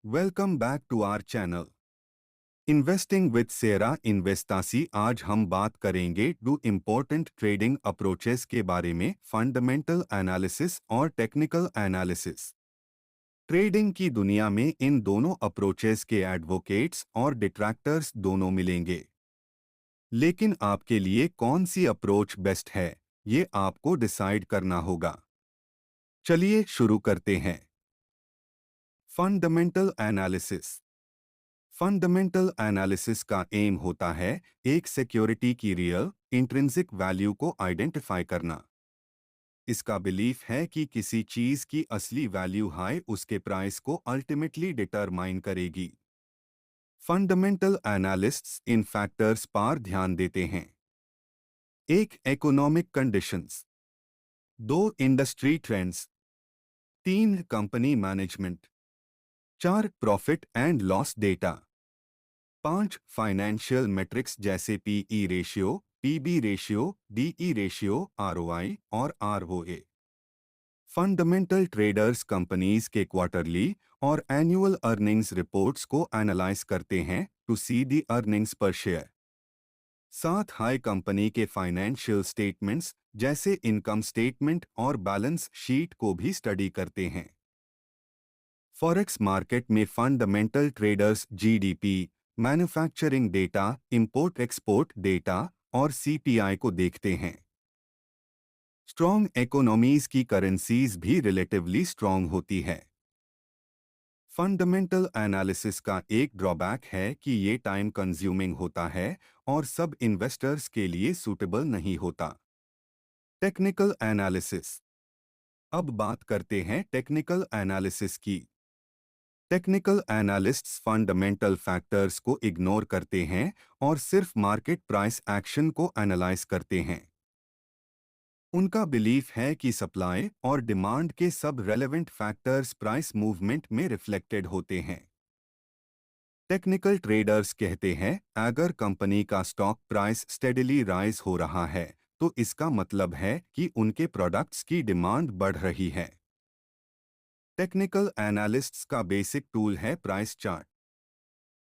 Welcome back to our channel investing with Sera Investacy. आज हम बात करेंगे दो इम्पोर्टेंट ट्रेडिंग अप्रोचेस के बारे में, फंडामेंटल एनालिसिस और टेक्निकल एनालिसिस। ट्रेडिंग की दुनिया में इन दोनों अप्रोचेस के एडवोकेट्स और डिट्रैक्टर्स दोनों मिलेंगे, लेकिन आपके लिए कौन सी अप्रोच बेस्ट है, ये आपको डिसाइड करना होगा। चलिए शुरू करते हैं। Fundamental analysis. फंडामेंटल एनालिसिस का एम होता है एक सिक्योरिटी की रियल इंट्रिंसिक वैल्यू को आइडेंटिफाई करना। इसका बिलीफ है कि किसी चीज की असली वैल्यू हाई उसके प्राइस को अल्टीमेटली डिटरमाइन करेगी। फंडामेंटल एनालिस्ट्स इन फैक्टर्स पर ध्यान देते हैं। एक, इकोनॉमिक कंडीशंस। दो, इंडस्ट्री ट्रेंड्स। तीन, कंपनी मैनेजमेंट। चार, प्रॉफिट एंड लॉस डेटा। पांच, फाइनेंशियल मेट्रिक्स जैसे PE ratio, PB ratio, DE ratio, ROI और आरओए। फंडामेंटल ट्रेडर्स कंपनीज के क्वार्टरली और एनुअल अर्निंग्स रिपोर्ट्स को एनालाइज करते हैं टू सी दी अर्निंग्स पर शेयर। साथ हाई कंपनी के फाइनेंशियल स्टेटमेंट्स जैसे इनकम स्टेटमेंट और बैलेंस शीट को भी स्टडी करते हैं। फॉरेक्स मार्केट में fundamental traders GDP, manufacturing data, import export data और सीपीआई को देखते हैं। स्ट्रॉन्ग इकोनॉमीज की करेंसीज भी रिलेटिवली स्ट्रॉन्ग होती है। फंडामेंटल एनालिसिस का एक ड्रॉबैक है कि ये टाइम कंज्यूमिंग होता है और सब इन्वेस्टर्स के लिए सूटेबल नहीं होता। Technical analysis. अब बात करते हैं टेक्निकल एनालिसिस की। टेक्निकल एनालिस्ट्स फंडामेंटल फैक्टर्स को इग्नोर करते हैं और सिर्फ मार्केट प्राइस एक्शन को एनालाइज करते हैं। उनका बिलीफ है कि सप्लाई और डिमांड के सब रेलेवेंट फैक्टर्स प्राइस मूवमेंट में रिफ्लेक्टेड होते हैं। टेक्निकल ट्रेडर्स कहते हैं अगर कंपनी का स्टॉक प्राइस स्टेडिली राइज हो रहा है तो इसका मतलब है कि उनके प्रोडक्ट्स की डिमांड बढ़ रही है। टेक्निकल एनालिस्ट्स का बेसिक टूल है प्राइस चार्ट।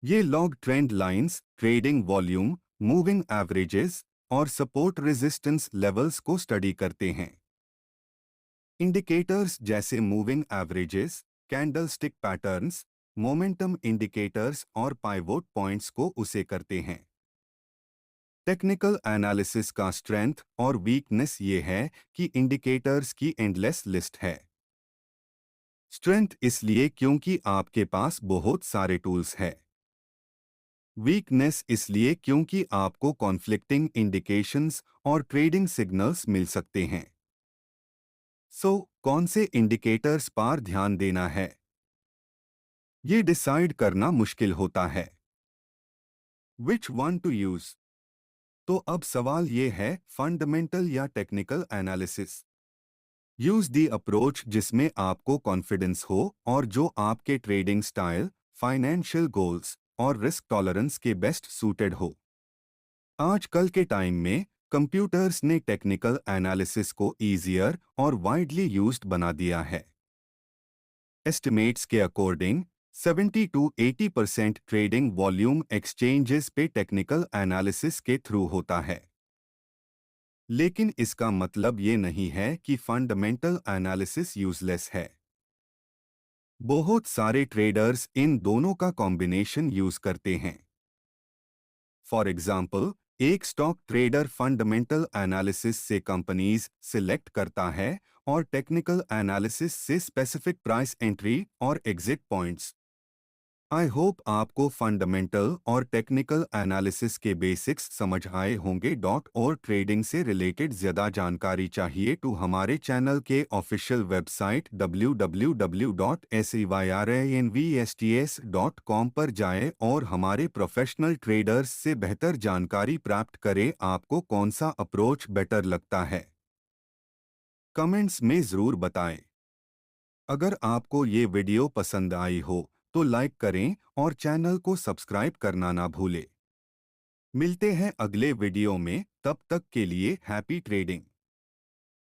ये log trend lines, trading volume, moving averages और सपोर्ट रेजिस्टेंस लेवल्स को स्टडी करते हैं। इंडिकेटर्स जैसे moving averages, candlestick patterns, momentum indicators और पाइवोट पॉइंट्स को उसे करते हैं। टेक्निकल एनालिसिस का स्ट्रेंथ और वीकनेस ये है कि इंडिकेटर्स की एंडलेस लिस्ट है। स्ट्रेंथ इसलिए क्योंकि आपके पास बहुत सारे टूल्स हैं। वीकनेस इसलिए क्योंकि आपको कॉन्फ्लिक्टिंग इंडिकेशंस और ट्रेडिंग सिग्नल्स मिल सकते हैं। कौन से इंडिकेटर्स पर ध्यान देना है, ये डिसाइड करना मुश्किल होता है। Which one two use. तो अब सवाल ये है, फंडामेंटल या technical analysis. Use the approach जिसमें आपको कॉन्फिडेंस हो और जो आपके ट्रेडिंग स्टाइल, फाइनेंशियल गोल्स और रिस्क टॉलरेंस के बेस्ट सूटेड हो। आजकल के टाइम में कंप्यूटर्स ने टेक्निकल एनालिसिस को ईजियर और वाइडली यूज्ड बना दिया है। एस्टिमेट्स के according 70 to 80% trading volume exchanges पे टेक्निकल एनालिसिस के थ्रू होता है। लेकिन इसका मतलब ये नहीं है कि फंडामेंटल एनालिसिस यूजलेस है। बहुत सारे ट्रेडर्स इन दोनों का कॉम्बिनेशन यूज करते हैं। फॉर एग्जाम्पल, एक स्टॉक ट्रेडर फंडामेंटल एनालिसिस से कंपनीज सिलेक्ट करता है और टेक्निकल एनालिसिस से स्पेसिफिक प्राइस एंट्री और एग्जिट पॉइंट्स। आई होप आपको फंडामेंटल और टेक्निकल एनालिसिस के बेसिक्स समझ आए होंगे। और ट्रेडिंग से रिलेटेड ज़्यादा जानकारी चाहिए तो हमारे चैनल के ऑफिशियल वेबसाइट www.seyrinvests.com पर जाएं और हमारे प्रोफेशनल ट्रेडर्स से बेहतर जानकारी प्राप्त करें। आपको कौन सा अप्रोच बेटर लगता है, कमेंट्स में ज़रूर बताएं। अगर आपको ये वीडियो पसंद आई हो तो लाइक करें और चैनल को सब्सक्राइब करना ना भूलें। मिलते हैं अगले वीडियो में, तब तक के लिए हैप्पी ट्रेडिंग।